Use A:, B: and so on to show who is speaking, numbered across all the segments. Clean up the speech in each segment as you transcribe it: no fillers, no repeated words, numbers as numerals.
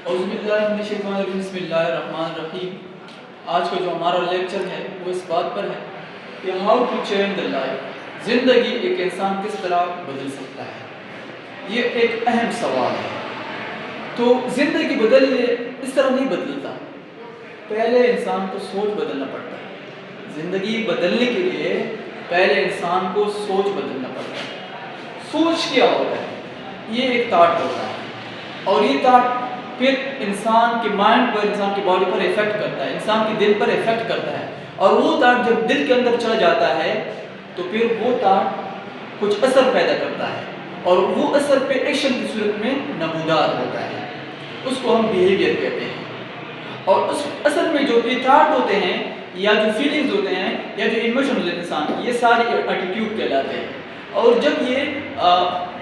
A: اعوذ باللہ من الشیطان الرجیم، بسم اللہ الرحمن الرحیم۔ آج کا جو ہمارا لیکچر ہے وہ اس بات پر ہے کہ how to change the life, زندگی ایک انسان کس طرح بدل سکتا ہے۔ یہ ایک اہم سوال ہے۔ تو زندگی بدلنے اس طرح نہیں بدلتا، پہلے انسان کو سوچ بدلنا پڑتا ہے۔ زندگی بدلنے کے لیے پہلے انسان کو سوچ بدلنا پڑتا ہے۔ سوچ کیا ہوتا ہے؟ یہ ایک تھاٹ ہوتا ہے، اور یہ تھاٹ پھر انسان کے مائنڈ پر، انسان کی باڈی پر افیکٹ کرتا ہے، انسان کے دل پر افیکٹ کرتا ہے، اور وہ تھاٹ جب دل کے اندر چلا جاتا ہے تو پھر وہ تھاٹ کچھ اثر پیدا کرتا ہے، اور وہ اثر پہ ایکشن کی صورت میں نمودار ہوتا ہے۔ اس کو ہم بیہیویئر کہتے ہیں۔ اور اس اصل میں جو بھی تھاٹ ہوتے ہیں یا جو فیلنگز ہوتے ہیں یا جو ایموشن ہوتے ہیں انسان کی، یہ سارے ایٹیٹیوڈ کہلاتے ہیں۔ اور جب یہ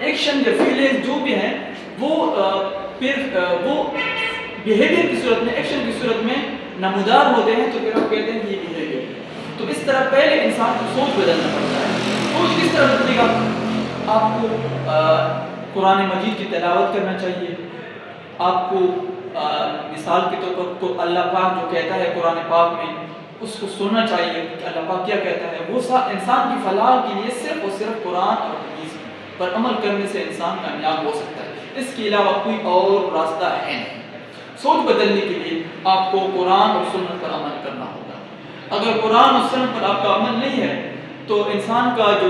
A: ایکشن یا فیلنگز جو بھی ہیں وہ پھر وہ بیہیویئر کی صورت میں، ایکشن کی صورت میں نمودار ہوتے ہیں، تو پھر ہم کہتے ہیں کہ یہ بیہیویئر ہے۔ تو اس طرح پہلے انسان کو سوچ بدلنا پڑتا ہے۔ سوچ کس طرح بدلے گا؟ آپ کو قرآن مجید کی تلاوت کرنا چاہیے۔ آپ کو مثال کے طور پر اللہ پاک جو کہتا ہے قرآن پاک میں، اس کو سننا چاہیے کہ اللہ پاک کیا کہتا ہے۔ وہ انسان کی فلاح کے لیے صرف اور صرف قرآن اور حدیث پر عمل کرنے سے انسان کامیاب ہو سکتا ہے، اس کے علاوہ کوئی اور راستہ ہے نہیں۔ سوچ بدلنے کے لیے آپ کو قرآن اور سنت پر عمل کرنا ہوگا۔ اگر قرآن اور سنت پر آپ کا عمل نہیں ہے تو انسان کا جو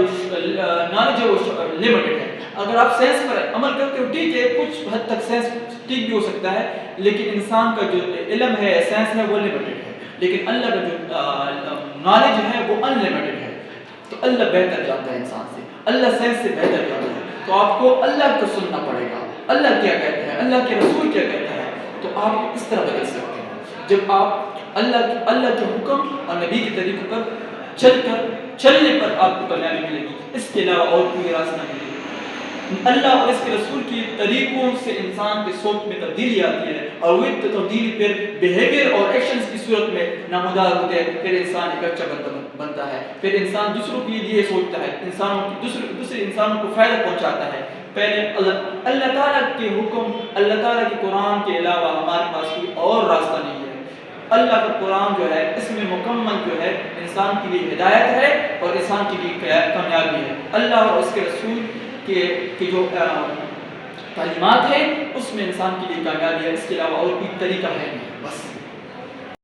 A: نالج ہے وہ لمیٹڈ ہے۔ اگر آپ سائنس پر عمل کرتے ہو ٹھیک ہے، کچھ حد تک سائنس ٹھیک بھی ہو سکتا ہے، لیکن انسان کا جو علم ہے، سائنس ہے، وہ لمیٹڈ ہے۔ لیکن اللہ کا جو نالج ہے وہ ان لمیٹڈ ہے۔ تو اللہ بہتر جانتا ہے انسان سے، اللہ سائنس سے بہتر جانتا ہے۔ تو آپ کو اللہ کو سننا پڑے گا، اللہ کیا کہتا ہے، اللہ کے رسول کیا کہتا ہے، تو آپ اس طرح بدل سکتے ہیں۔ جب آپ اللہ کے حکم اور نبی کے طریقوں پر چلنے پر آپ کو کامیابی ملے گی، اس کے علاوہ اور کوئی راستہ نہیں ہے۔ اللہ اور اس کے رسول کی طریقوں سے انسان کے سوچ میں تبدیلی آتی ہے، اور وہ تبدیلی پھر بیہیویئر اور ایکشنز کی صورت میں نمودار ہوتے ہیں۔ پھر انسان ایک اچھا بنتا ہے، پھر انسان دوسروں کے لیے سوچتا ہے، دوسرے انسانوں کو فائدہ پہنچاتا ہے۔ پہلے اللہ تعالیٰ کے حکم، اللہ تعالیٰ کے قرآن کے علاوہ ہمارے پاس کوئی اور راستہ نہیں ہے۔ اللہ کا قرآن جو ہے اس میں مکمل جو ہے انسان کے لیے ہدایت ہے اور انسان کے لیے کامیابی ہے۔ اللہ اور اس کے رسول کی جو تعلیمات ہیں اس میں انسان کے لیے کامیابی ہے، اس کے علاوہ اور کوئی طریقہ ہے نہیں۔ بس